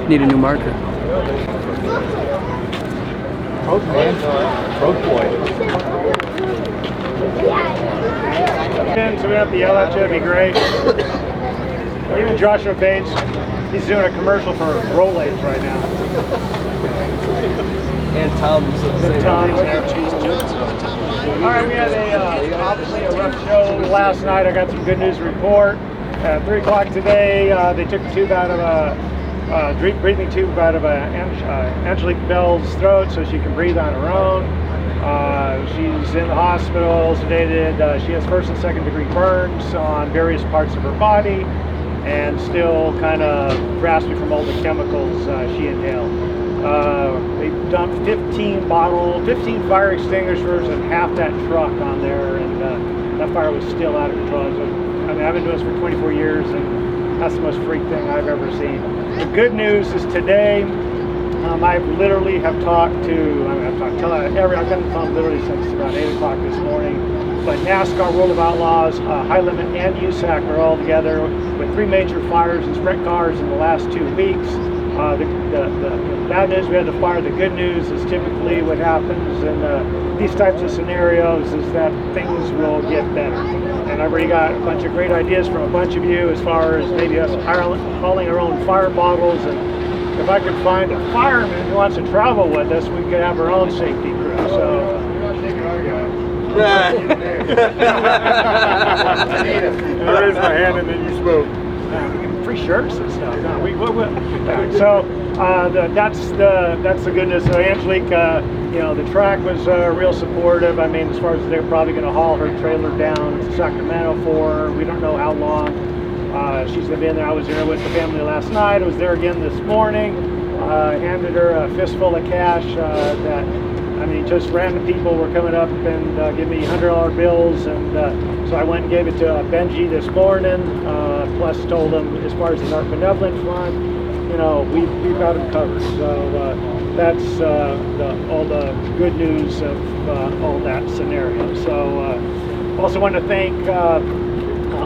Need a new marker. Road man. Road boy. So we have to yell at you, it'd be great. Even Joshua Bates, he's doing a commercial for Rolaids right now. And Tom's. All right, we had obviously a rough show last night. I got some good news to report. At 3 o'clock today, they took the tube out of breathing tube out of Angelique Bell's throat so she can breathe on her own. She's in the hospital sedated. She has first and second degree burns on various parts of her body and still kind of raspy from all the chemicals she inhaled. They dumped 15 fire extinguishers and half that truck on there, and that fire was still out of control. So, I mean, I've been doing this for 24 years, and that's the most freak thing I've ever seen. The good news is today, I literally have talked to, I've been on the phone literally since about 8 o'clock this morning, but NASCAR, World of Outlaws, High Limit, and USAC are all together with 3 major fires and sprint cars in the last 2 weeks. The bad news, we had the fire. The good news is typically what happens in these types of scenarios is that things will get better. And I've already got a bunch of great ideas from a bunch of you as far as maybe us hauling our own fire bottles. And if I could find a fireman who wants to travel with us, we could have our own safety crew. So. You're not taking our guy. I raised my hand and then you spoke. Free shirts and stuff. No, so that's the goodness. So Angelique, the track was real supportive. I mean, as far as they're probably going to haul her trailer down to Sacramento for her. We don't know how long she's going to be in there. I was there with the family last night. I was there again this morning. Handed her a fistful of cash just random people were coming up and giving me $100 bills, and so I went and gave it to Benji this morning, plus told him as far as the Art Benevolent Fund, we've got them covered. So that's all the good news of all that scenario. So also want to thank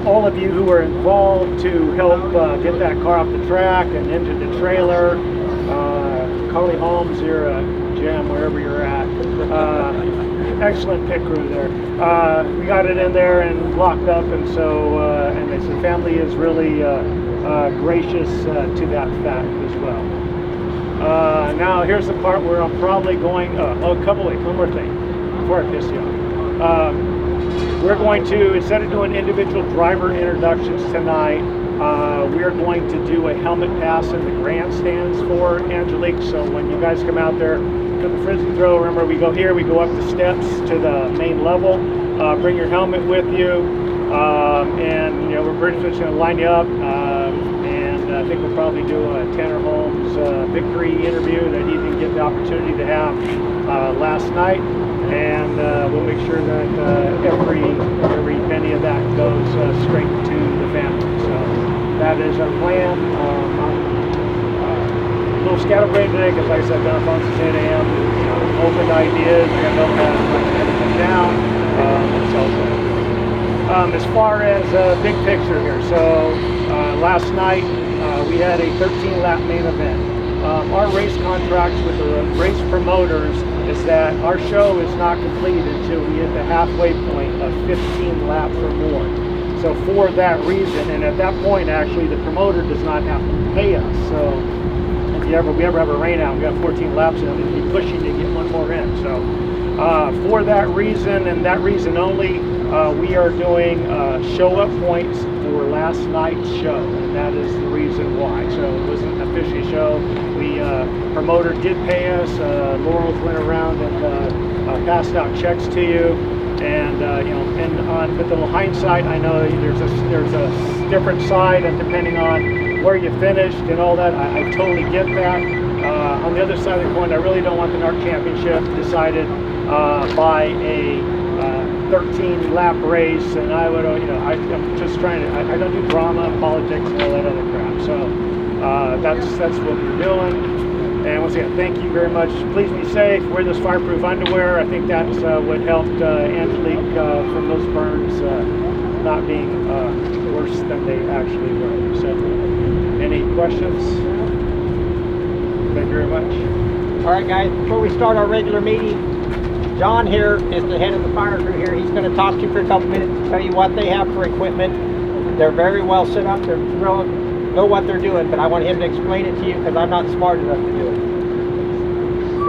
all of you who were involved to help get that car off the track and into the trailer. Carly Holmes, you're a gem wherever you're at. Excellent pit crew there. We got it in there and locked up, and so and the family is really gracious to that fact as well. Now here's the part where I'm probably going. One more thing before I piss you off. We're going to, instead of doing individual driver introductions tonight, we are going to do a helmet pass in the grandstands for Angelique. So when you guys come out there, the frisbee throw, remember we go here, we go up the steps to the main level. Bring your helmet with you, and we're pretty much going to line you up. And I think we'll probably do a Tanner Holmes victory interview that he didn't get the opportunity to have last night. And we'll make sure that every penny of that goes straight to the family. So that is our plan. A little scatterbrained today because, like I said, down phone since 8 a.m. Open ideas. I got to put everything down. As far as big picture here, so last night we had a 13-lap main event. Our race contracts with the race promoters is that our show is not complete until we hit the halfway point of 15 laps or more. So for that reason, and at that point, actually, the promoter does not have to pay us. So if we ever have a rain out, we got 14 laps in, we'll be pushing to get one more in. So for that reason and that reason only, we are doing show-up points for last night's show, and that is the reason why. So it wasn't an official show. Promoter did pay us. Laurels went around and passed out checks to you, and with a little hindsight, I know there's a different side, and depending on where you finished and all that, I totally get that. On the other side of the coin, I really don't want the NARC Championship decided by a 13-lap race, and I'm just trying to. I don't do drama, politics, and all that other crap. So that's what we're doing. And once again, thank you very much. Please be safe. Wear this fireproof underwear. I think that's what helped Angelique from those burns not being worse than they actually were. So, any questions? All right, guys, before we start our regular meeting, John here is the head of the fire crew here. He's going to talk to you for a couple minutes to tell you what they have for equipment. They're very well set up. They know what they're doing, but I want him to explain it to you because I'm not smart enough to do it.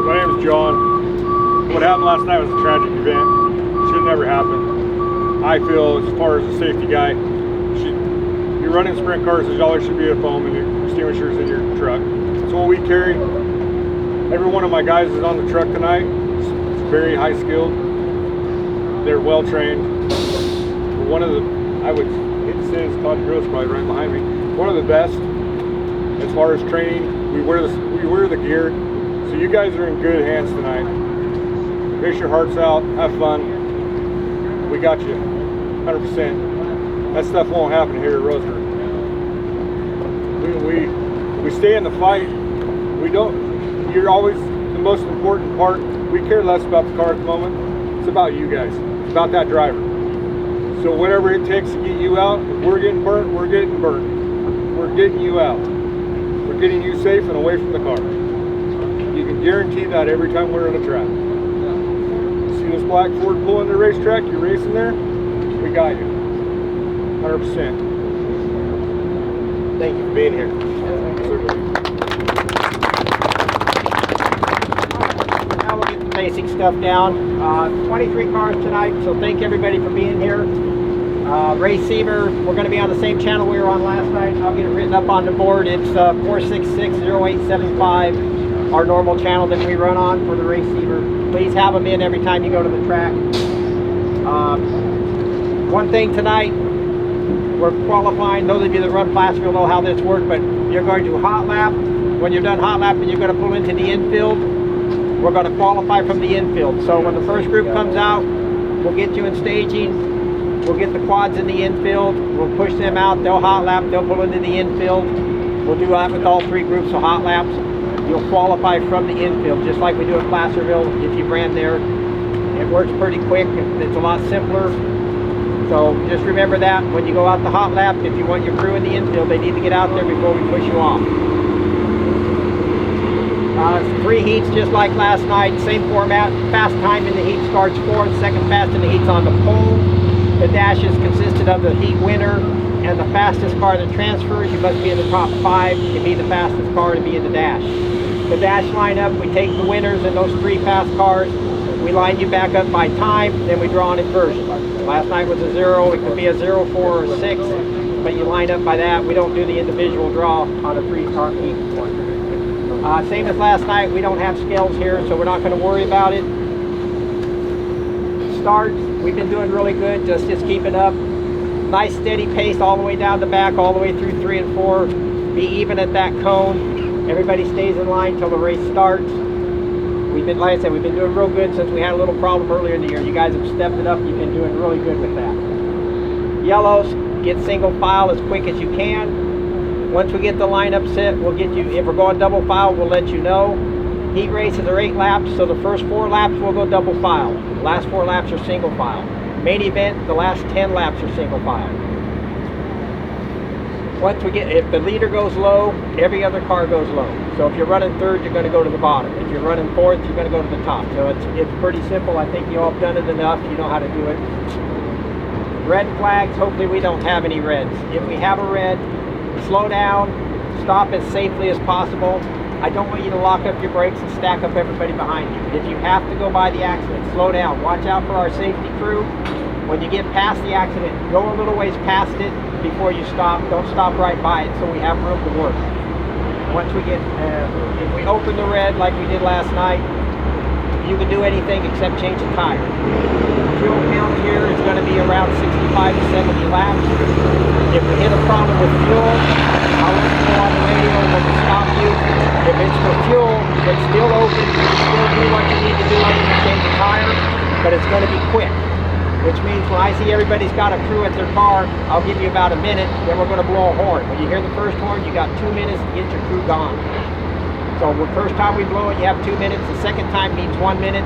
My name is John. What happened last night was a tragic event. Should never happen. I feel, as far as a safety guy, you're running sprint cars, there's always should be a foam and your extinguishers in your truck. So what we carry, every one of my guys is on the truck tonight. It's very high skilled. They're well trained. One of the, I would hate to say, Todd Gross probably right behind me. One of the best as far as training. We wear the gear. So you guys are in good hands tonight. Race your hearts out, have fun. We got you, 100%. That stuff won't happen here at Roseburg. We stay in the fight. We don't. You're always the most important part. We care less about the car at the moment. It's about you guys. It's about that driver. So whatever it takes to get you out, if we're getting burnt, we're getting burnt. We're getting you out. We're getting you safe and away from the car. You can guarantee that every time we're on a track. You see this black Ford pulling the racetrack, you're racing there, we got you. 100%. Thank you for being here. Now we'll get the basic stuff down. 23 cars tonight, so thank everybody for being here. Ray Seaver, we're going to be on the same channel we were on last night. I'll get it written up on the board. It's 466-0875, our normal channel that we run on for the Ray Seaver. Please have them in every time you go to the track. One thing tonight, we're qualifying. Those of you that run Placerville know how this works, but you're going to hot lap. When you're done hot lapping, you're going to pull into the infield. We're going to qualify from the infield. So when the first group comes out, we'll get you in staging. We'll get the quads in the infield. We'll push them out. They'll hot lap. They'll pull into the infield. We'll do that with all three groups of hot laps. You'll qualify from the infield, just like we do at Placerville if you ran there. It works pretty quick. It's a lot simpler. So just remember that when you go out the hot lap, if you want your crew in the infield, they need to get out there before we push you off. 3 heats just like last night, same format. Fast time in the heat starts 4th, second fast in the heat's on the pole. The dashes consisted of the heat winner and the fastest car that transfers. You must be in the top 5 to be the fastest car to be in the dash. The dash lineup, we take the winners in those 3 fast cars. We line you back up by time, then we draw an inversion. Last night was a 0, it could be a 0, 4, or 6, but you line up by that. We don't do the individual draw on a 3-car heat. Same as last night, we don't have scales here, so we're not going to worry about it. Starts, we've been doing really good, just keeping up. Nice steady pace all the way down the back, all the way through 3 and 4. Be even at that cone. Everybody stays in line till the race starts. We've been, like I said, we've been doing real good since we had a little problem earlier in the year. You guys have stepped it up. You've been doing really good with that. Yellows, get single file as quick as you can. Once we get the lineup set, we'll get you, if we're going double file, we'll let you know. Heat races are 8 laps, so the first 4 laps will go double file. The last 4 laps are single file. Main event, the last 10 laps are single file. Once we get, if the leader goes low, every other car goes low. So if you're running 3rd, you're going to go to the bottom. If you're running 4th, you're going to go to the top. So it's pretty simple. I think you all have done it enough. You know how to do it. Red flags, hopefully we don't have any reds. If we have a red, slow down, stop as safely as possible. I don't want you to lock up your brakes and stack up everybody behind you. If you have to go by the accident, slow down. Watch out for our safety crew. When you get past the accident, go a little ways past it before you stop. Don't stop right by it so we have room to work. Once we get, if we open the red like we did last night, you can do anything except change a tire. Fuel count here is going to be around 65 to 70 laps. If we hit a problem with fuel, I'll let you know on the radio and we'll stop you. If it's for fuel, it's still open. You can still do what you need to do other than change a tire, but it's going to be quick. Which means when I see everybody's got a crew at their car, I'll give you about a minute, then we're going to blow a horn. When you hear the first horn, you got 2 minutes to get your crew gone. So the first time we blow it, you have 2 minutes. The second time means 1 minute.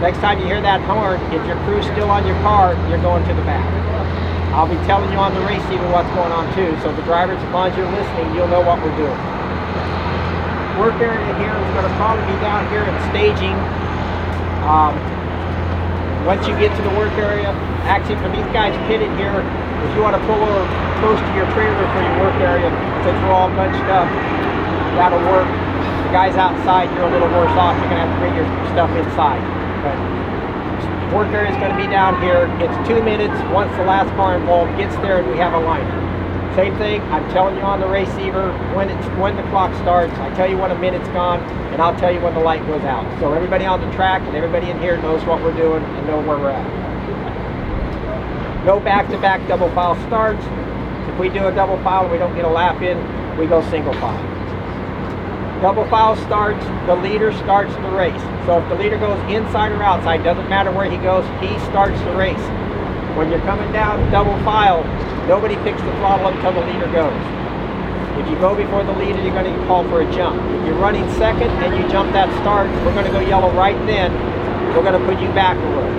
Next time you hear that horn, if your crew's still on your car, you're going to the back. I'll be telling you on the race even what's going on too. So the drivers, as long as you're listening, you'll know what we're doing. work area here is going to probably be down here in staging. Once you get to the work area, actually for these guys pitted here, if you want to pull over close to your trailer for your work area, since we're all bunched up, that'll work. The guys outside, you're a little worse off. You're going to have to bring your stuff inside. But work area is going to be down here. It's 2 minutes once the last car involved gets there and we have a liner. Same thing, I'm telling you on the receiver when the clock starts. I tell you when a minute's gone, and I'll tell you when the light goes out. So everybody on the track and everybody in here knows what we're doing and know where we're at. No back-to-back double file starts. If we do a double file and we don't get a lap in, we go single file. Double file starts, the leader starts the race. So if the leader goes inside or outside, doesn't matter where he goes, he starts the race. When you're coming down double file, nobody picks the throttle up until the leader goes. If you go before the leader, you're going to call for a jump. If you're running second and you jump that start, we're going to go yellow right then. We're going to put you back a row.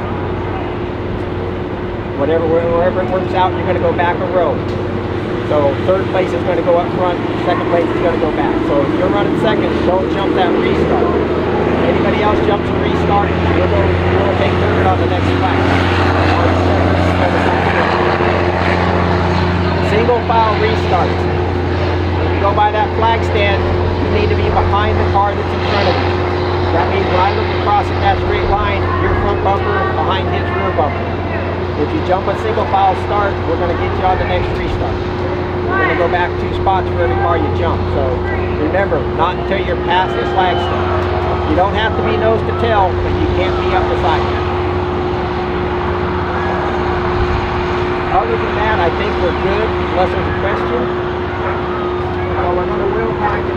Wherever it works out, you're going to go back a row. So third place is going to go up front, second place is going to go back. So if you're running second, don't jump that restart. If anybody else jumps a restart, we'll take third on the next flag. Single file restarts. If you go by that flag stand, you need to be behind the car that's in front of you. That means when I look across in that straight line, your front bumper behind his rear bumper. If you jump a single file start, we're going to get you on the next restart. We're going to go back 2 spots for every car you jump. So remember, not until you're past the flag stand. You don't have to be nose to tail, but you can't be up beside you. Other than that, I think we're good, unless there's a question. So we're going to wheel back at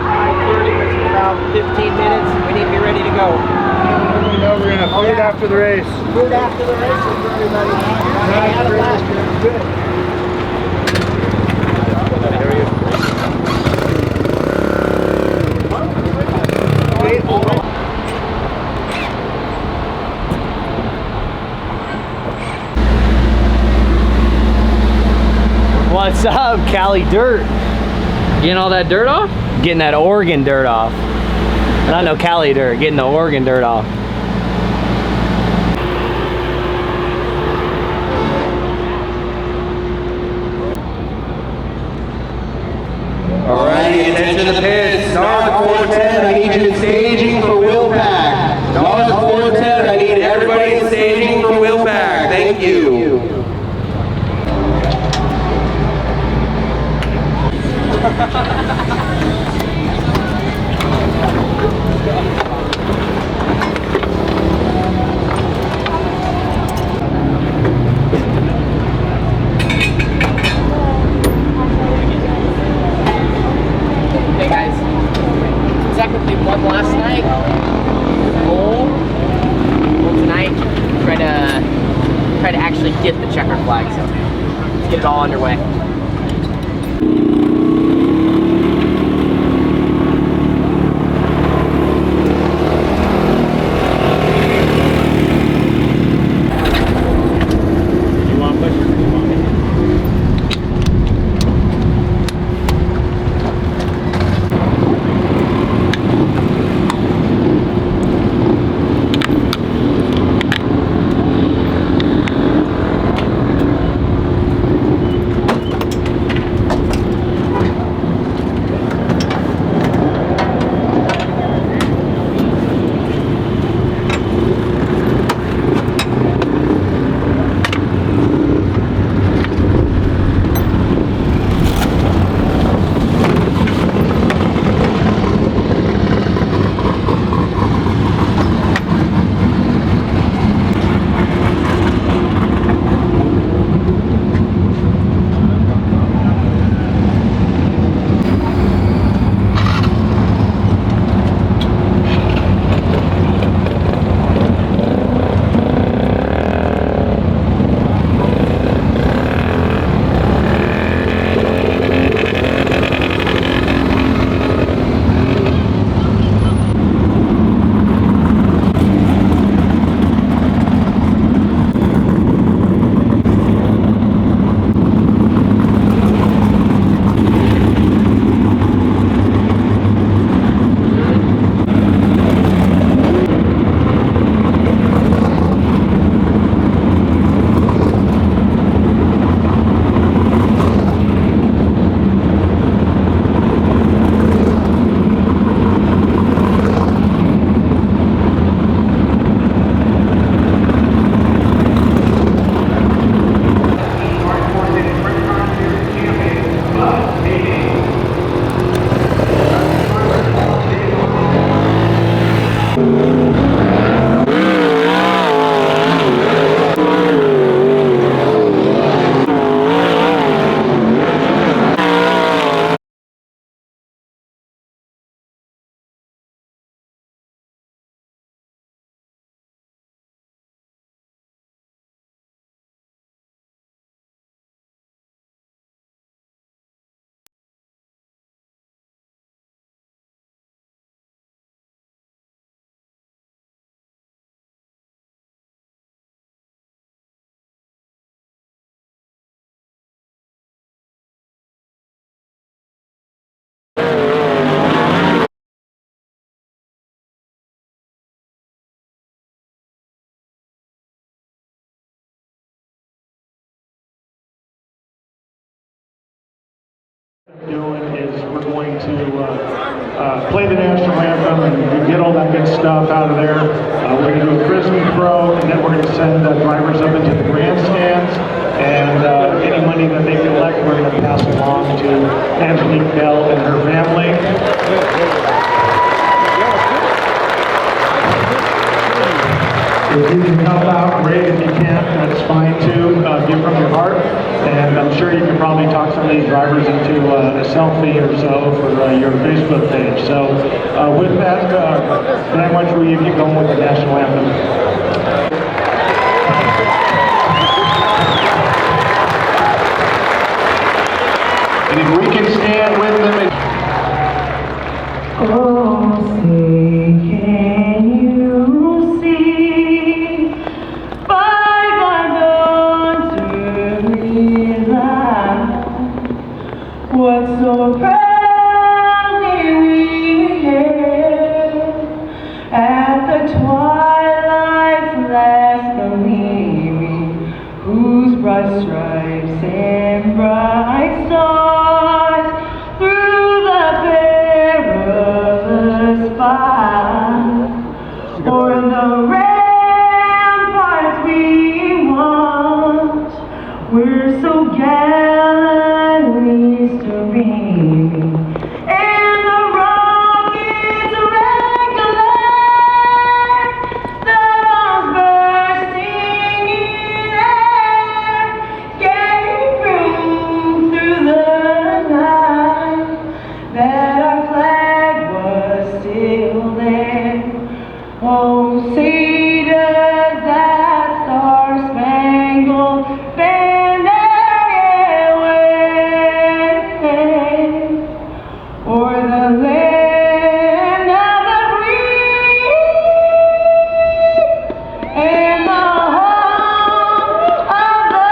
9:30, which is about 15 minutes. We need to be ready to go. We know we're gonna food after the race. Food after the race for everybody. I had it last year. Good. What's up, Cali dirt? Getting all that dirt off? Getting that Oregon dirt off. Not no Cali dirt, getting the Oregon dirt off. Alrighty, attention to the pits. North 410, I need you in staging for wheel pack. North 410, I need everybody in staging for wheel pack. Thank you. Hey guys, technically won last night. Goal tonight. Try to actually get the checkered flag. So let's get it all underway. Doing is we're going to play the national anthem and get all that good stuff out of there. We're going to do a frisbee throw, and then we're going to send drivers up into the grandstands, and any money that they collect, we're going to pass along to Angelique Bell and her family. If you can help out, great. If you can't, that's fine too. Give from your heart. And I'm sure you can probably talk some of these drivers into a selfie or so for your Facebook page. So with that, Dan, why don't we get going with the national anthem? And if we can stand with them. Oh, say, can you see by dawn's early light what so proudly we hailed at the twilight's last gleaming, whose broad stripes and bright stars through the perilous fight o'er the ramparts we watch, we're so gallantly streaming, and the rockets recollect the bombs bursting in air, gave proof through the night that our flag was still there. Oh, say does that star-spangled banner wave o'er the land of the free and the home of the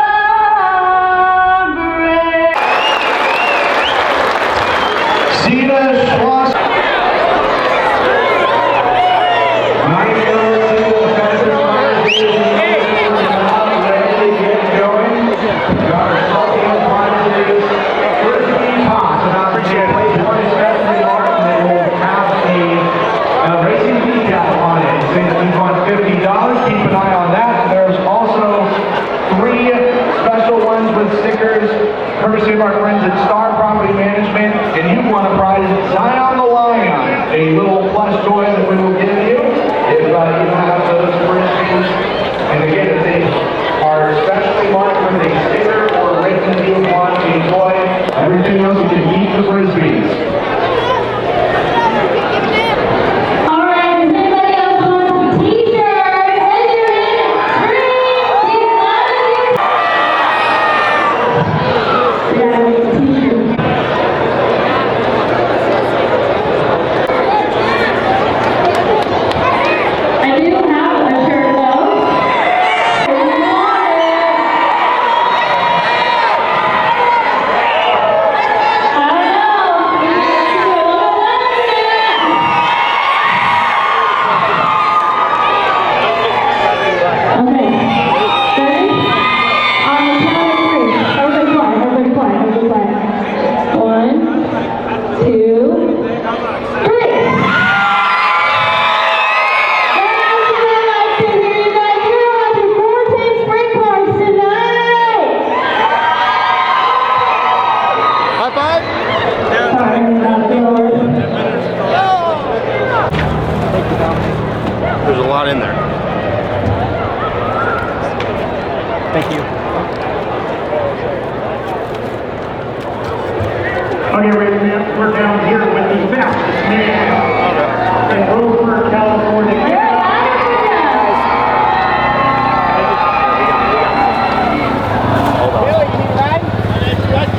brave. Zeta Schloss. Courtesy of our friends at Star Property Management, and you won a prize, Zion the Lion, a little plush toy that we will give you if you have those frisbees. And again, if they are specially marked with a sticker or written that you want to enjoy, everything else you can eat the frisbees. There's a lot in there. Thank you. Okay, wait a minute. We're down here with the fastest man in Roseburg, California.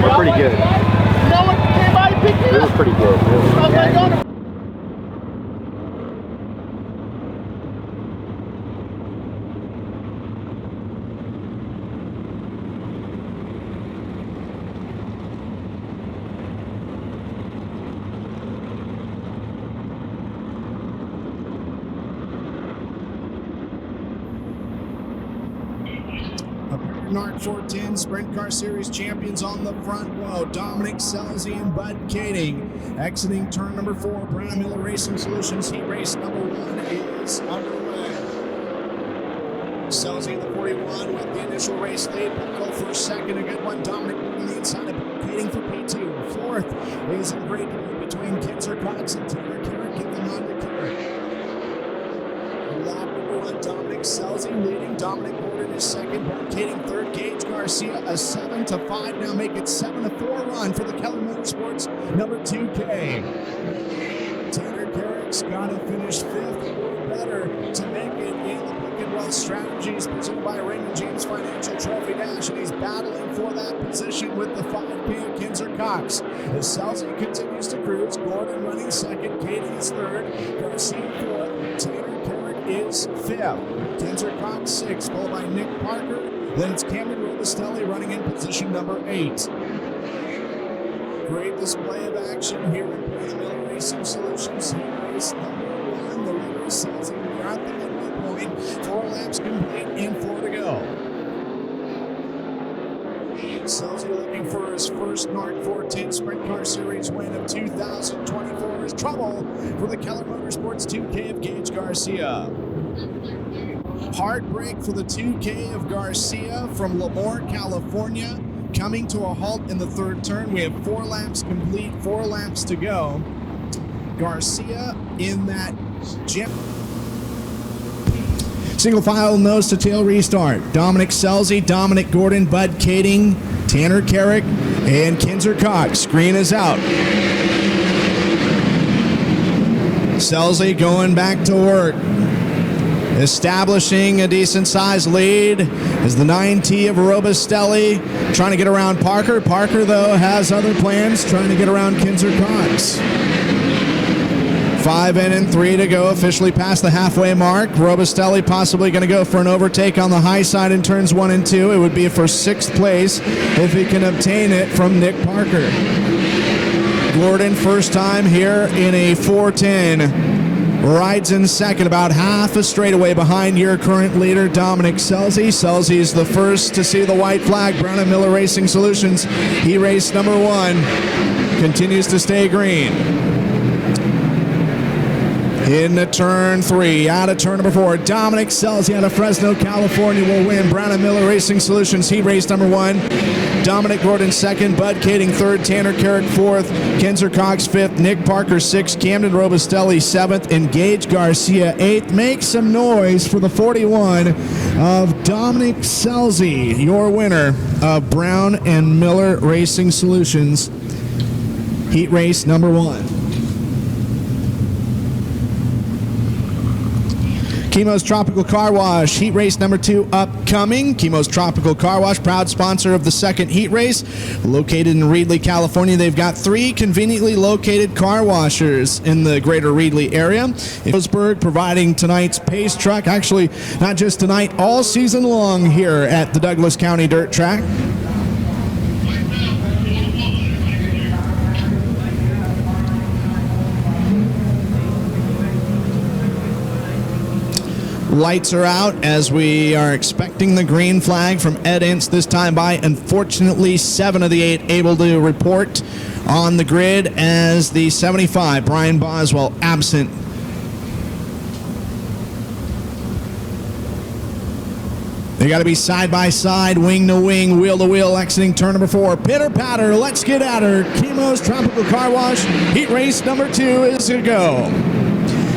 We're pretty good. It was pretty good. NARC 410 Sprint Car Series champions on the front row. Dominic Selzy and Bud Kading. Exiting turn number 4, Brown Miller Racing Solutions heat race number 1 is underway. Selzy in the 41 with the initial race lead. Go for second, a good one. Dominic on the inside of Bud Kading for P2. Fourth is in great debate between Kinzer Cox and Taylor Carrick. Give the nod to Carrick. Lap number 1, Dominic Selzy leading. Dominic Gordon is second. Bud Kading third. Gage Garcia a 7-5. Now make it 7-4 run for the Cali Motorsports number 2K. Taylor Carrick's got to finish 5th or better to make it in the Pick and Wealth Strategies presented by Raymond James Financial Trophy Dash, and he's battling for that position with the 5K of Kinzer Cox. As Selzy continues to cruise, Gordon running second, Katie is third, Garcia 4th, Taylor Carrick is 5th, Kinzer Cox 6th, followed by Nick Parker. Then it's Cameron Robustelli running in position number 8. Great display of action here in Brown Miller Racing Solutions. Race number 1, the leader is Selzy. We are at the midway point. 4 laps complete and 4 to go. Selzy looking for his first NARC 410 Sprint Car Series win of 2024 is trouble for the Keller Motorsports 2K of Gage Garcia. Heartbreak for the 2K of Garcia from Lemoore, California. Coming to a halt in the third turn. We have 4 laps complete, 4 laps to go. Garcia in that gym. Single file nose to tail restart. Dominic Selzy, Dominic Gordon, Bud Kading, Tanner Carrick, and Kinzer Cox. Screen is out. Selzy going back to work. Establishing a decent sized lead is the 9T of Robustelli trying to get around Parker. Parker, though, has other plans, trying to get around Kinzer Cox. 5 in and 3 to go, officially past the halfway mark. Robustelli possibly going to go for an overtake on the high side in turns 1 and 2. It would be for 6th place if he can obtain it from Nick Parker. Gordon, first time here in a 410. Rides in second, about half a straightaway behind your current leader, Dominic Selzy. Selzy is the first to see the white flag. Brown and Miller Racing Solutions, he race number 1, continues to stay green. In turn 3, out of turn number 4, Dominic Selzy out of Fresno, California will win. Brown and Miller Racing Solutions, heat race number 1. Dominic Gordon 2nd, Bud Kading 3rd, Tanner Carrick 4th, Kinzer Cox 5th, Nick Parker 6th, Camden Robustelli 7th, and Gage Garcia 8th. Make some noise for the 41 of Dominic Selzy, your winner of Brown and Miller Racing Solutions, heat race number 1. Chemo's Tropical Car Wash, heat race number 2 upcoming. Chemo's Tropical Car Wash, proud sponsor of the second heat race. Located in Reedley, California, they've got 3 conveniently located car washers in the greater Reedley area. Roseburg providing tonight's pace truck, actually not just tonight, all season long here at the Douglas County Dirt Track. Lights are out as we are expecting the green flag from Ed Ince this time by. Unfortunately, 7 of the 8 able to report on the grid as the 75, Brian Boswell, absent. They got to be side by side, wing to wing, wheel to wheel, exiting turn number 4. Pitter patter, let's get at her. Chemo's Tropical Car Wash, heat race number 2 is to go.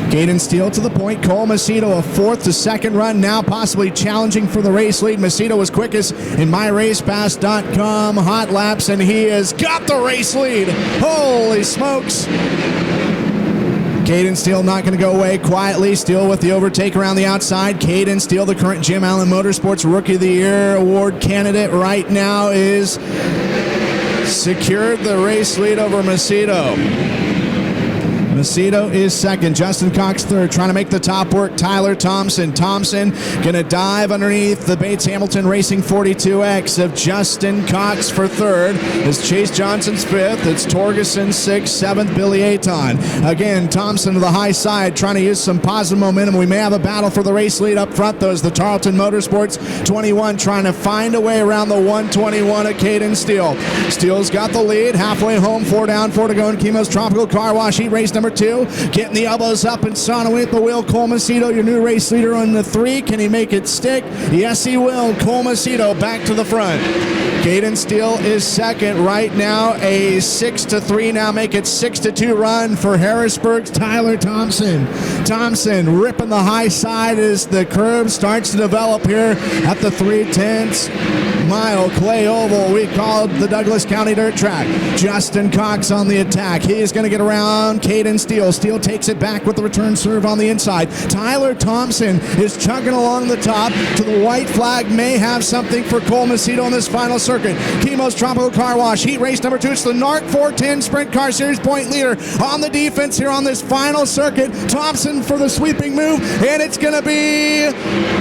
Caden Steele to the point. Cole Macedo a 4th to 2nd run, now possibly challenging for the race lead. Macedo was quickest in MyRacePass.com hot laps, and he has got the race lead. Holy smokes. Caden Steele not going to go away quietly. Steele with the overtake around the outside. Caden Steele, the current Jim Allen Motorsports Rookie of the Year award candidate right now, is secured the race lead over Macedo. Macedo is second. Justin Cox third. Trying to make the top work. Tyler Thompson. Thompson going to dive underneath the Bates Hamilton Racing 42X of Justin Cox for third. It's Chase Johnson's fifth. It's Torgerson sixth. Seventh, Billy Aton. Again, Thompson to the high side trying to use some positive momentum. We may have a battle for the race lead up front, though, as the Tarleton Motorsports 21 trying to find a way around the 121 at Caden Steele. Steele's got the lead. Halfway home, 4 down, 4 to go in Chemo's Tropical Car Wash Heat Race number 2. Getting the elbows up and sawing away at the wheel. Cole Macedo, your new race leader on the 3. Can he make it stick? Yes, he will. Cole Macedo back to the front. Caden Steele is second right now. A 6-3 now, make it 6-2 run for Harrisburg's Tyler Thompson. Thompson ripping the high side as the curve starts to develop here at the 3/10 mile clay oval we called the Douglas County Dirt Track. Justin Cox on the attack. He is going to get around Caden Steele. Steele takes it back with the return serve on the inside. Tyler Thompson is chugging along the top to the white flag. May have something for Cole Macedo in this final circuit. Chemo's Tropical Car Wash Heat Race number 2. It's the NARC 410 Sprint Car Series point leader on the defense here on this final circuit. Thompson for the sweeping move, and it's going to be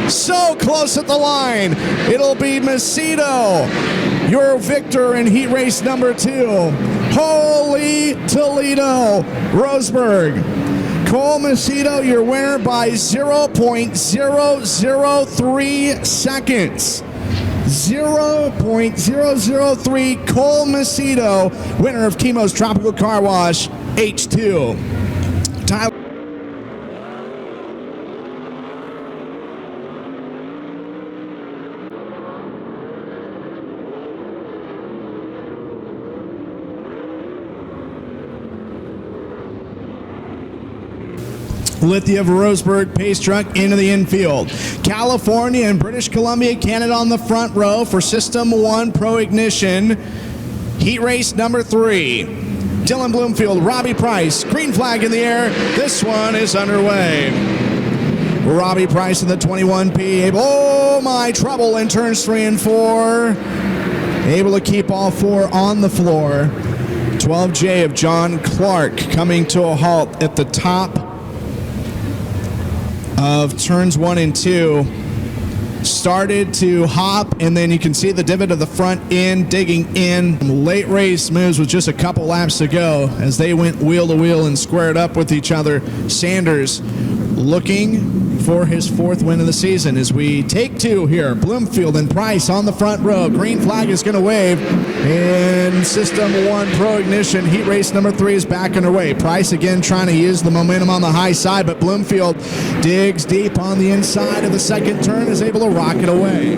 so close at the line. It'll be Macedo, your victor in Heat Race number 2. Holy Toledo, Roseburg. Cole Macedo, your winner by 0.003 seconds. 0.003. Cole Macedo, winner of Chemo's Tropical Car Wash H2. Tyler. Lithia of Roseburg pace truck into the infield. California and British Columbia, Canada on the front row for System 1 Pro Ignition. Heat race number 3. Dylan Bloomfield, Robbie Price, green flag in the air. This one is underway. Robbie Price in the 21P. Oh my, trouble in turns 3 and 4. Able to keep all 4 on the floor. 12J of John Clark coming to a halt at the top of turns 1 and 2. Started to hop, and then you can see the divot of the front end digging in. Late race moves with just a couple laps to go as they went wheel to wheel and squared up with each other. Sanders looking for his 4th win of the season as we take 2 here. Bloomfield and Price on the front row. Green flag is going to wave, and System 1 Pro Ignition Heat Race number 3 is back underway. Price again trying to use the momentum on the high side, but Bloomfield digs deep on the inside of the second turn, is able to rock it away.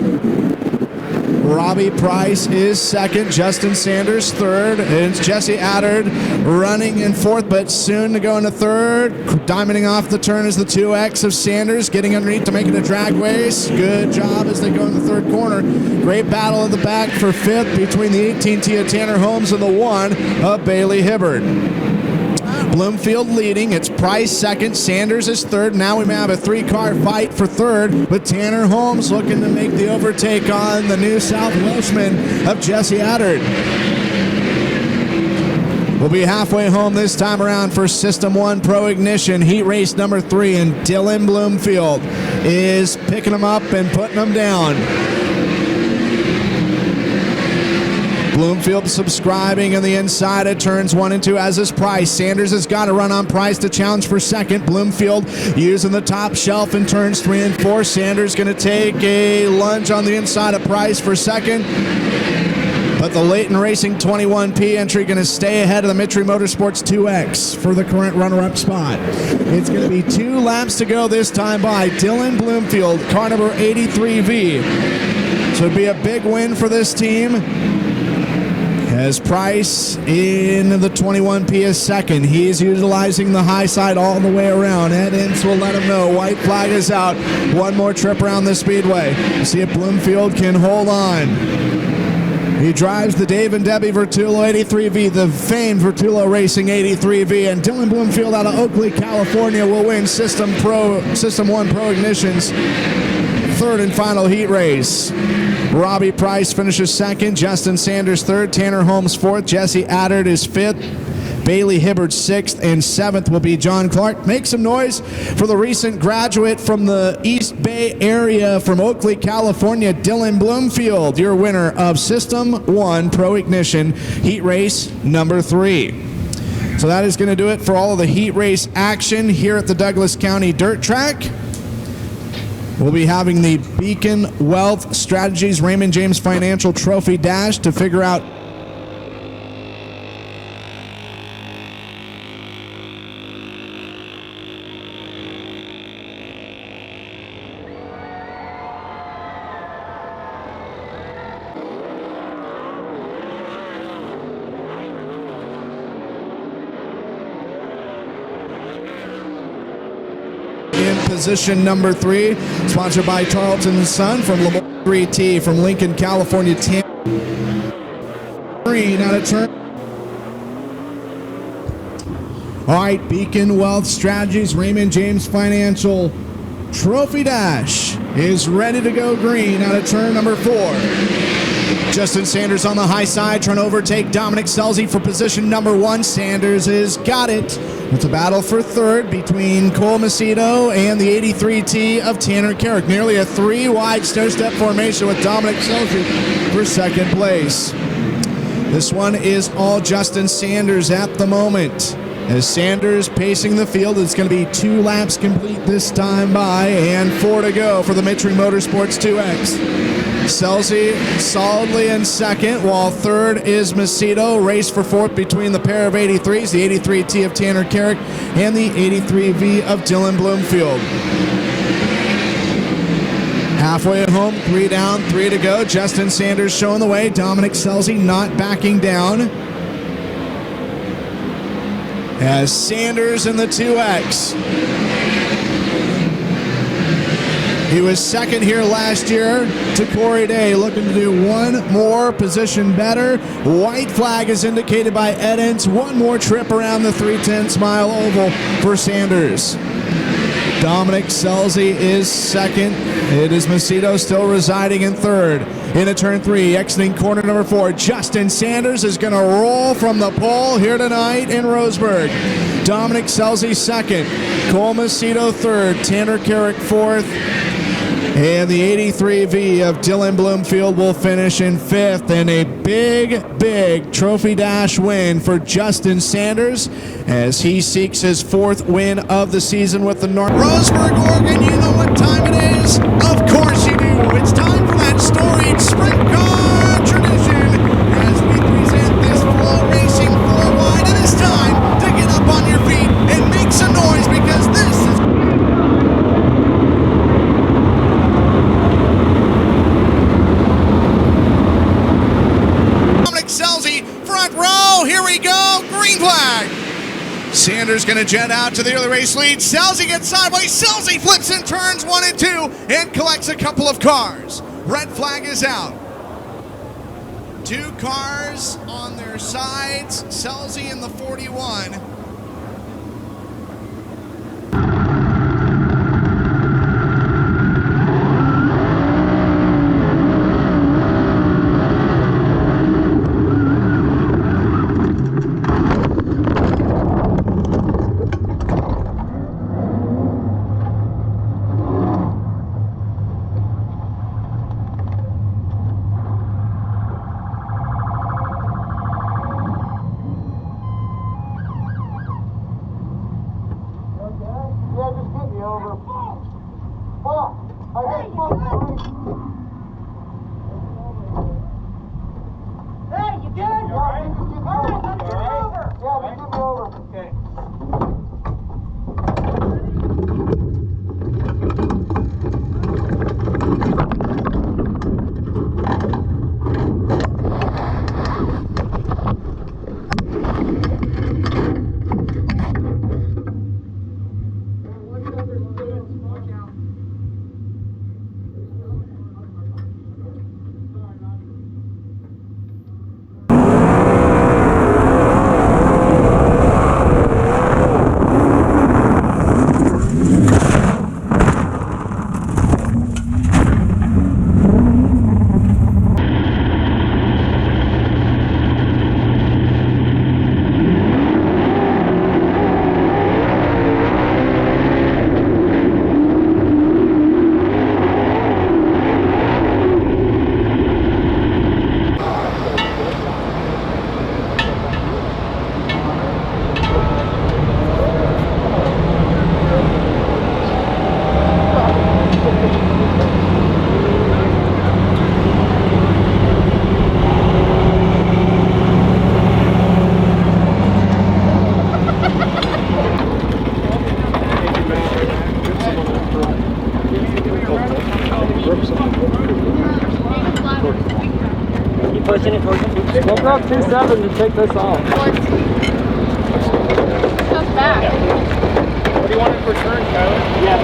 Robbie Price is second, Justin Sanders third, and it's Jesse Addard running in 4th, but soon to go into 3rd. Diamonding off the turn is the 2X of Sanders, getting underneath to make it a drag race. Good job as they go in the 3rd corner. Great battle at the back for 5th between the 18T of Tanner Holmes and the 1 of Bailey Hibbard. Bloomfield leading. It's Price second. Sanders is third. Now we may have a 3-car fight for 3rd, with Tanner Holmes looking to make the overtake on the New South Welshman of Jesse Addard. We'll be halfway home this time around for System 1 Pro Ignition Heat Race number 3, and Dylan Bloomfield is picking them up and putting them down. Bloomfield subscribing on the inside at turns 1 and 2, as is Price. Sanders has got to run on Price to challenge for second. Bloomfield using the top shelf in turns 3 and 4. Sanders going to take a lunge on the inside of Price for second. But the Leighton Racing 21P entry going to stay ahead of the Mitri Motorsports 2X for the current runner-up spot. It's going to be 2 laps to go this time by Dylan Bloomfield, car number 83V. So it'd be a big win for this team, as Price in the 21P is second. He's utilizing the high side all the way around. Ed Ince will let him know white flag is out. One more trip around the speedway. See if Bloomfield can hold on. He drives the Dave and Debbie Vertulo 83V, the famed Vertulo Racing 83V, and Dylan Bloomfield out of Oakley, California will win System 1 Pro Ignition's 3rd and final heat race. Robbie Price finishes second, Justin Sanders third, Tanner Holmes fourth, Jesse Addard is fifth, Bailey Hibbert 6th, and 7th will be John Clark. Make some noise for the recent graduate from the East Bay area from Oakley, California, Dylan Bloomfield, your winner of System 1 Pro Ignition Heat Race number 3. So that is going to do it for all of the heat race action here at the Douglas County Dirt Track. We'll be having the Beacon Wealth Strategies Raymond James Financial Trophy Dash to figure out position number 3, sponsored by Tarleton Sun from Lamar 3T from Lincoln, California. Green out of turn. All right, Beacon Wealth Strategies, Raymond James Financial Trophy Dash is ready to go green out of turn number 4. Justin Sanders on the high side, trying to overtake Dominic Selzy for position number 1. Sanders has got it. It's a battle for third between Cole Macedo and the 83T of Tanner Carrick. Nearly a 3-wide stair-step formation with Dominic Selzy for second place. This one is all Justin Sanders at the moment. As Sanders pacing the field, it's going to be 2 laps complete this time by, and 4 to go for the Mitchell Motorsports 2X. Selzy solidly in second, while third is Macedo. Race for fourth between the pair of 83s, the 83T of Tanner Carrick and the 83V of Dylan Bloomfield. Halfway at home, 3 down, 3 to go. Justin Sanders showing the way. Dominic Selzy not backing down. As Sanders in the 2X. He was second here last year to Corey Day, looking to do one more position better. White flag is indicated by Edens. One more trip around the 310 mile oval for Sanders. Dominic Selzy is second. It is Macedo still residing in third. Into turn 3, exiting corner number 4. Justin Sanders is going to roll from the pole here tonight in Roseburg. Dominic Selzy second. Cole Macedo third. Tanner Carrick fourth. And the 83V of Dylan Bloomfield will finish in 5th, and a big Trophy Dash win for Justin Sanders as he seeks his 4th win of the season with the North. Roseburg, Oregon, you know what time it is? Of course you do. It's time for that storied sprint car tradition as we present this flow racing 4-wide. It is time to get up on your feet and make some noise because this is Selzy, front row, here we go, green flag. Sanders gonna jet out to the early race lead. Selzy gets sideways, Selzy flips and turns 1 and 2 and collects a couple of cars. Red flag is out. 2 cars on their sides, Selzy in the 41. We'll grab 2.7 to take this off. Come back. What do you want for turn, Tyler? Yeah,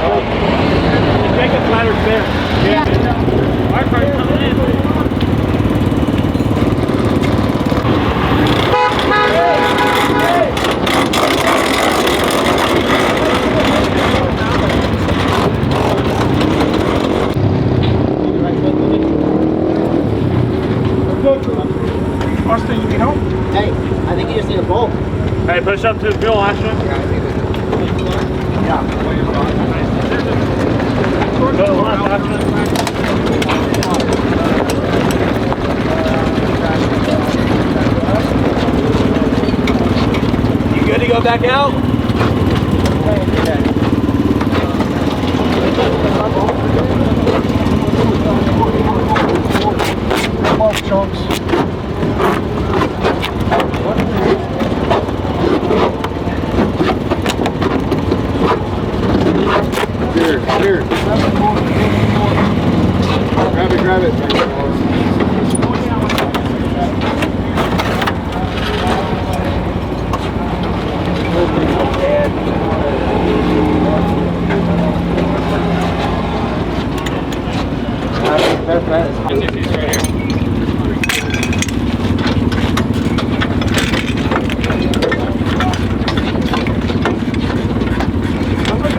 make it flatter spin. Yeah. My car's coming in. Austin, you know? Hey, I think you just need a bolt. Hey, push up to Bill Ashton. Go to left, Ashton. You good to go back out? Come off, chunks. Here. Grab it.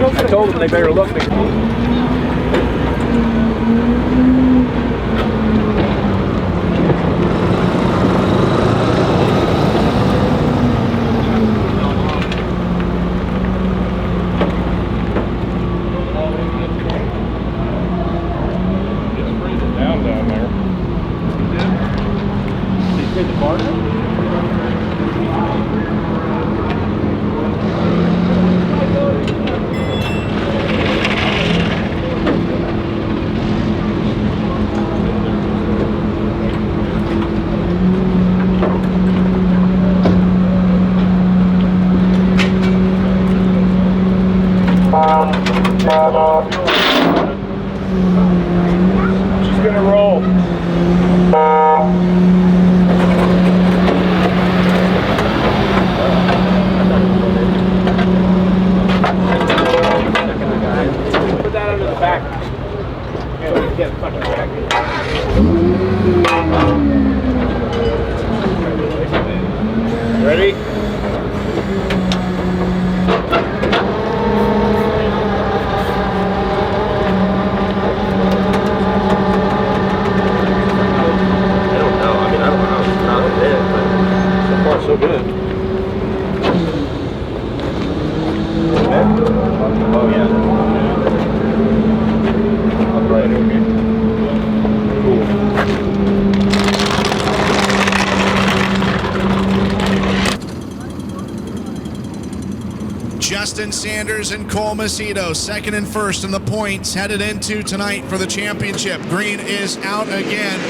I told them they better look. Down there. She's gonna roll. Put that under the back. Get fucking back. Ready? So good. Oh yeah. Right, okay. Cool. Justin Sanders and Cole Macedo, second and first in the points, headed into tonight for the championship. Green is out again.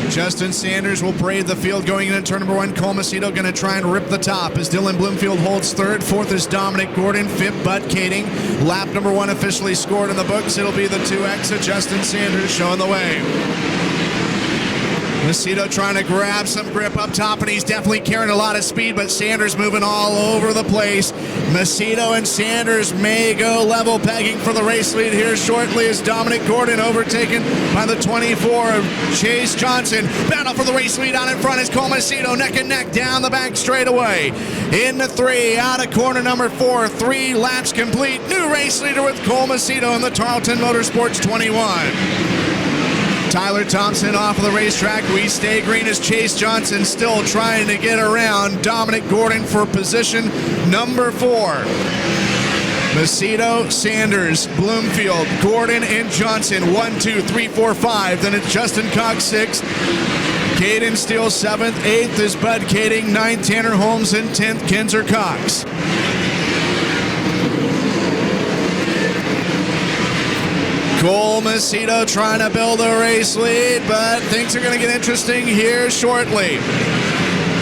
Justin Sanders will parade the field going into turn number one. Cole Macedo going to try and rip the top as Dylan Bloomfield holds third. Fourth is Dominic Gordon. Fifth, Bud Kading. Lap number one officially scored in the books. It'll be the 2X of Justin Sanders showing the way. Macedo trying to grab some grip up top, and he's definitely carrying a lot of speed, but Sanders moving all over the place. Macedo and Sanders may go level pegging for the race lead here shortly as Dominic Gordon overtaken by the 24 of Chase Johnson. Battle for the race lead out in front is Cole Macedo, neck and neck down the back straightaway. Into three, out of corner number 4, 3 laps complete. New race leader with Cole Macedo in the Tarleton Motorsports 21. Tyler Thompson off of the racetrack. We stay green as Chase Johnson still trying to get around Dominic Gordon for position number 4. Macedo, Sanders, Bloomfield, Gordon, and Johnson. 1, 2, 3, 4, 5. Then it's Justin Cox 6th. Caden Steele 7th. 8th is Bud Kading. 9th, Tanner Holmes. And 10th, Kinzer Cox. Cole Macedo trying to build a race lead, but things are going to get interesting here shortly.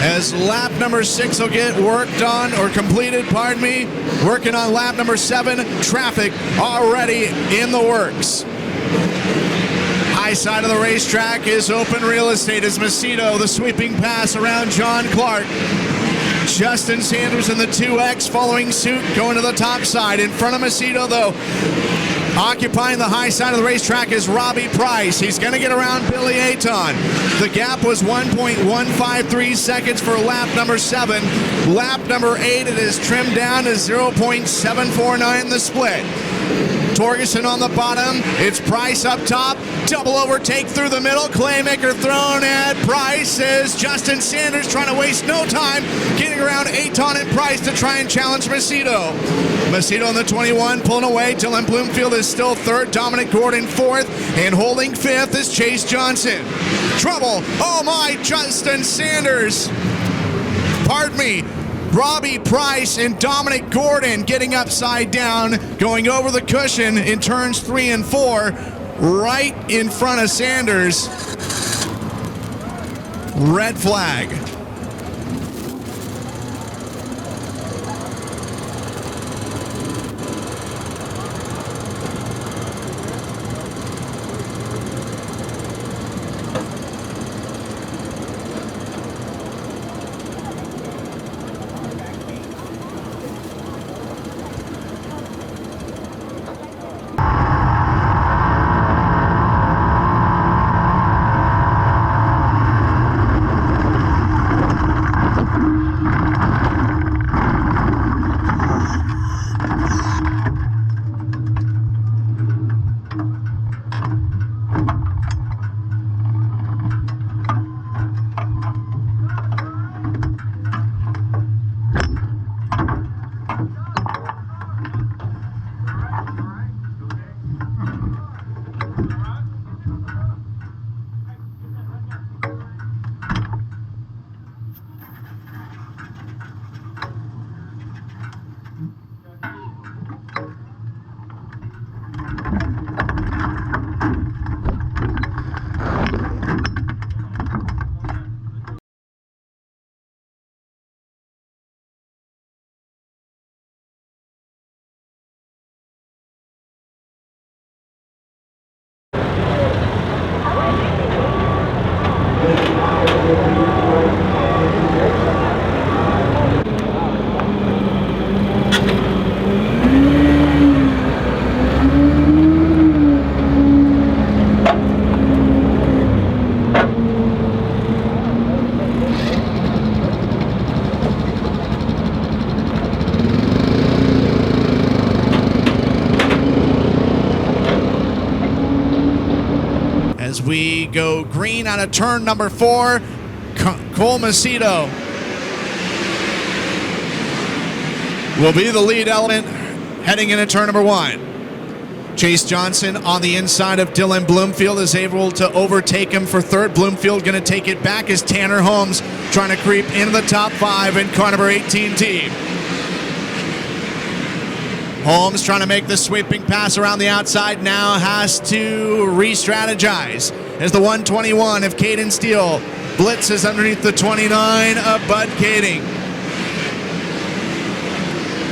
As lap number 6 will get worked on, or completed, pardon me. Working on lap number 7, traffic already in the works. High side of the racetrack is open real estate as Macedo, the sweeping pass around John Clark. Justin Sanders in the 2X following suit, going to the top side. In front of Macedo, though, occupying the high side of the racetrack is Robbie Price. He's going to get around Billy Aton. The gap was 1.153 seconds for lap number 7. Lap number 8, it is trimmed down to 0.749 the split. Torgerson on the bottom. It's Price up top. Double overtake through the middle. Claymaker thrown at Price as Justin Sanders trying to waste no time getting around Aton and Price to try and challenge Macedo. Macedo in the 21 pulling away. Dylan Bloomfield is still third. Dominic Gordon fourth. And holding fifth is Chase Johnson. Trouble. Oh my, Justin Sanders. Pardon me. Robbie Price and Dominic Gordon getting upside down, going over the cushion in turns 3 and 4, right in front of Sanders. Red flag. As we go green out of turn number 4, Cole Macedo will be the lead element heading into turn number 1. Chase Johnson on the inside of Dylan Bloomfield is able to overtake him for third. Bloomfield going to take it back as Tanner Holmes trying to creep into the top 5 in car number 18 team. Holmes trying to make the sweeping pass around the outside, now has to re-strategize as the 121 of Caden Steele blitzes underneath the 29 of Bud Kading.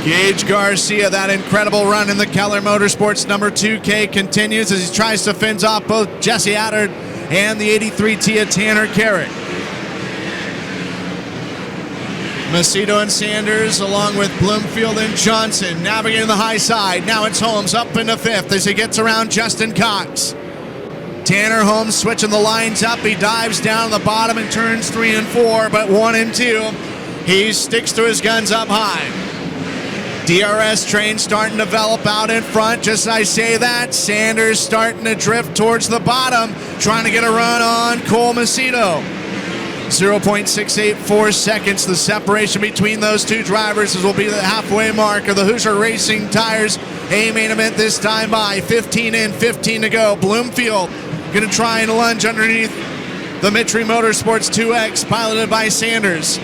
Gage Garcia, that incredible run in the Keller Motorsports number 2K continues as he tries to fence off both Jesse Attard and the 83 Tia Tanner Carrick. Macedo and Sanders along with Bloomfield and Johnson navigating the high side. Now it's Holmes up into 5th as he gets around Justin Cox. Tanner Holmes switching the lines up. He dives down the bottom in turns 3 and 4, but 1 and 2, he sticks to his guns up high. DRS train starting to develop out in front. Just as I say that, Sanders starting to drift towards the bottom, trying to get a run on Cole Macedo. 0.684 seconds, the separation between those two drivers, as will be the halfway mark of the Hoosier Racing Tires A main event this time by. 15 in, 15 to go. Bloomfield going to try and lunge underneath the Mitri Motorsports 2X piloted by Sanders.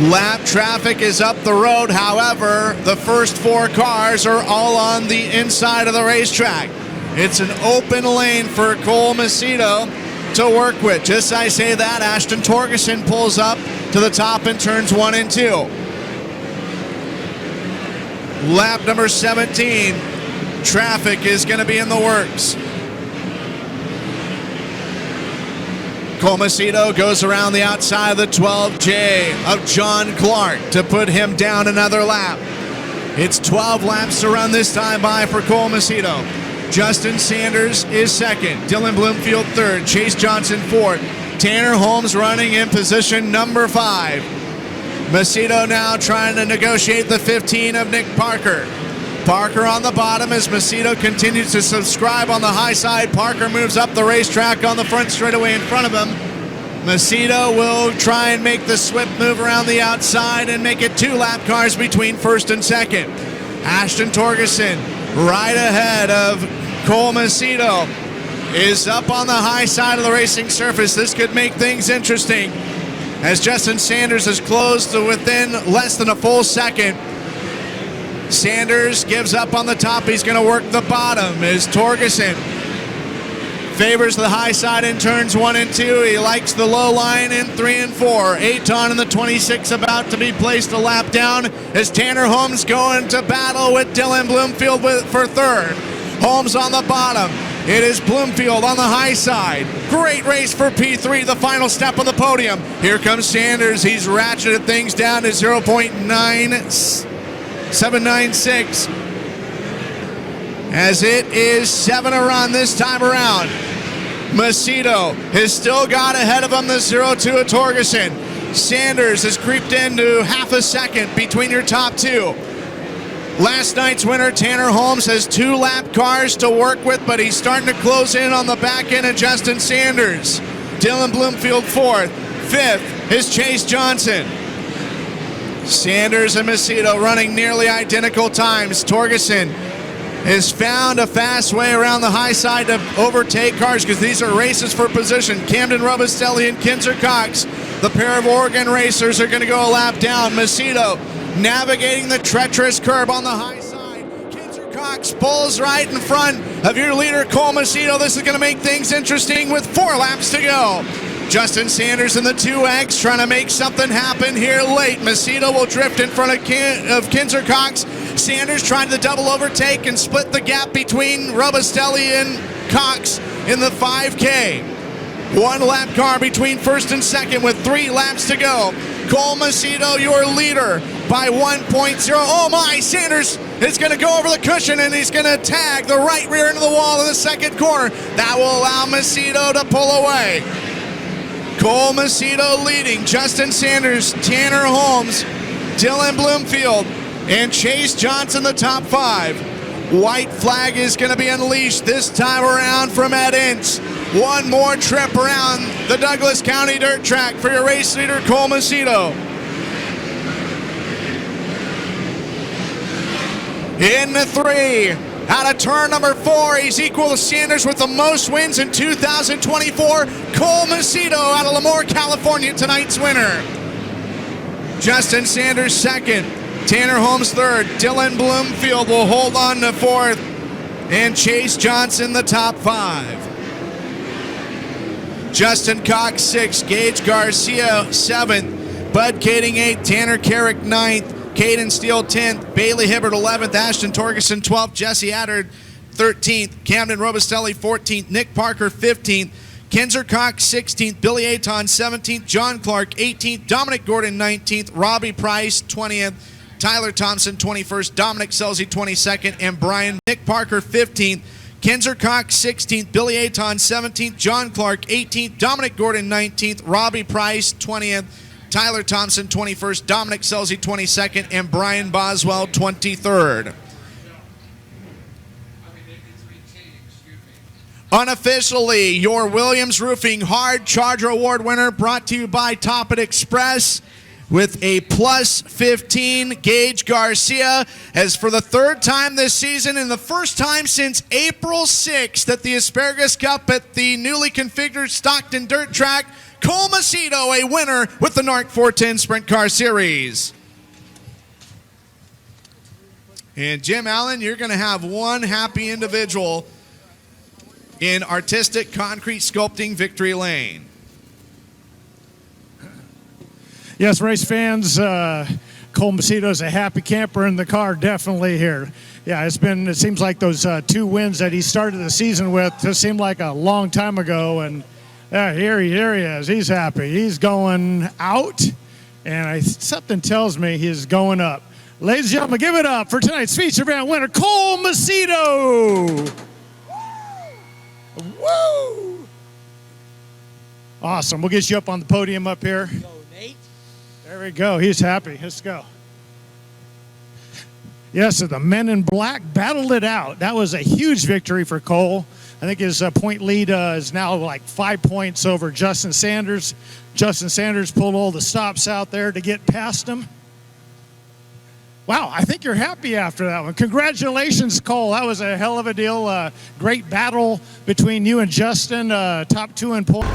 Lap traffic is up the road, however, the first 4 cars are all on the inside of the racetrack. It's an open lane for Cole Macedo to work with. Just as I say that, Ashton Torgerson pulls up to the top in turns 1 and 2. Lap number 17, traffic is going to be in the works. Cole Macedo goes around the outside of the 12J of John Clark to put him down another lap. It's 12 laps to run this time by for Cole Macedo. Justin Sanders is second. Dylan Bloomfield third. Chase Johnson fourth. Tanner Holmes running in position number 5. Macedo now trying to negotiate the 15 of Nick Parker. Parker on the bottom as Macedo continues to subscribe on the high side. Parker moves up the racetrack on the front straightaway in front of him. Macedo will try and make the swift move around the outside and make it 2 lap cars between first and second. Ashton Torgerson right ahead of Cole Macedo is up on the high side of the racing surface. This could make things interesting as Justin Sanders is closed to within less than a full second. Sanders gives up on the top. He's going to work the bottom as Torgerson favors the high side in turns 1 and 2. He likes the low line in 3 and 4. Aton in the 26 about to be placed a lap down as Tanner Holmes going to battle with Dylan Bloomfield for third. Holmes on the bottom. It is Bloomfield on the high side. Great race for P3, the final step on the podium. Here comes Sanders. He's ratcheted things down to 0.9796 as it is 7 to run this time around. Macedo has still got ahead of him the 0-2 of Torgerson. Sanders has creeped into half a second between your top 2. Last night's winner, Tanner Holmes, has 2 lap cars to work with, but he's starting to close in on the back end of Justin Sanders. Dylan Bloomfield 4th. 5th is Chase Johnson. Sanders and Macedo running nearly identical times. Torgerson has found a fast way around the high side to overtake cars because these are races for position. Camden Robustelli and Kinzer Cox, the pair of Oregon racers, are going to go a lap down. Macedo navigating the treacherous curb on the high side. Kinzer Cox pulls right in front of your leader, Cole Macedo. This is going to make things interesting with 4 laps to go. Justin Sanders in the 2X trying to make something happen here late. Macedo will drift in front of Kinzer Cox. Sanders trying to double overtake and split the gap between Robustelli and Cox in the 5K. 1 lap car between first and second with 3 laps to go. Cole Macedo, your leader by 1.0. Oh my, Sanders is going to go over the cushion and he's going to tag the right rear into the wall in the second corner. That will allow Macedo to pull away. Cole Macedo leading. Justin Sanders, Tanner Holmes, Dylan Bloomfield, and Chase Johnson the top 5. White flag is going to be unleashed this time around from Ed Ince. 1 more trip around the Douglas County Dirt Track for your race leader, Cole Macedo. In the 3, out of turn number 4, he's equal to Sanders with the most wins in 2024. Cole Macedo out of Lemoore, California, tonight's winner. Justin Sanders second. Tanner Holmes third. Dylan Bloomfield will hold on to 4th. And Chase Johnson the top 5. Justin Cox 6th. Gage Garcia 7th. Bud Kading 8th. Tanner Carrick 9th. Caden Steele 10th. Bailey Hibbert 11th. Ashton Torgerson 12th. Jesse Adder 13th. Camden Robustelli 14th. Nick Parker 15th. Kinzer Cox 16th. Billy Aton 17th. John Clark 18th. Dominic Gordon 19th. Robbie Price 20th. Tyler Thompson 21st. Dominic Selzy 22nd. And Brian Nick Parker 15th. Kinzer Cox 16th. Billy Aton 17th. John Clark 18th. Dominic Gordon 19th. Robbie Price 20th. Tyler Thompson 21st. Dominic Selzy 22nd. And Brian Boswell 23rd. Unofficially, your Williams Roofing Hard Charger Award winner, brought to you by Toppet Express, with a plus 15, Gage Garcia, as for the 3rd time this season and the first time since April 6th at the Asparagus Cup at the newly configured Stockton Dirt Track, Cole Macedo, a winner with the NARC 410 Sprint Car Series. And Jim Allen, you're going to have one happy individual in Artistic Concrete Sculpting Victory Lane. Yes, race fans, Cole Macedo is a happy camper in the car, definitely here. Yeah, it seems like those 2 wins that he started the season with just seemed like a long time ago, and Here he is. He's happy. He's going out, and something tells me he's going up. Ladies and gentlemen, give it up for tonight's feature event winner, Cole Macedo. Woo! Awesome. We'll get you up on the podium up here. Go, Nate. There we go. He's happy. Let's go. Yes, so the men in black battled it out. That was a huge victory for Cole. I think his point lead is now like 5 points over Justin Sanders. Justin Sanders pulled all the stops out there to get past him. Wow, I think you're happy after that one. Congratulations, Cole. That was a hell of a deal. Great battle between you and Justin, top 2 in points.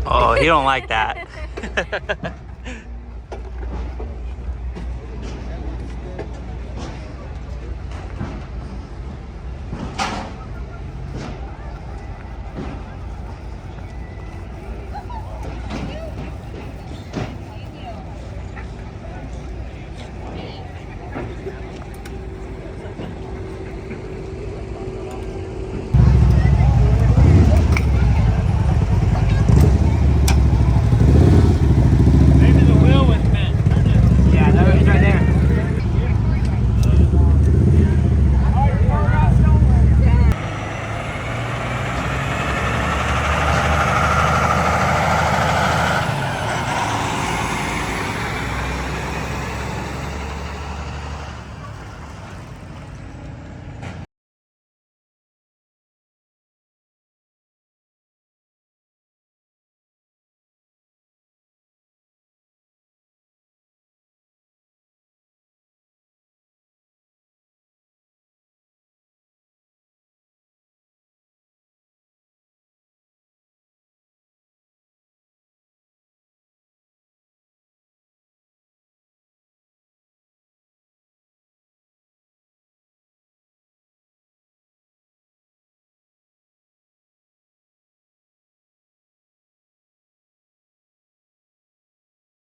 Oh, he don't like that.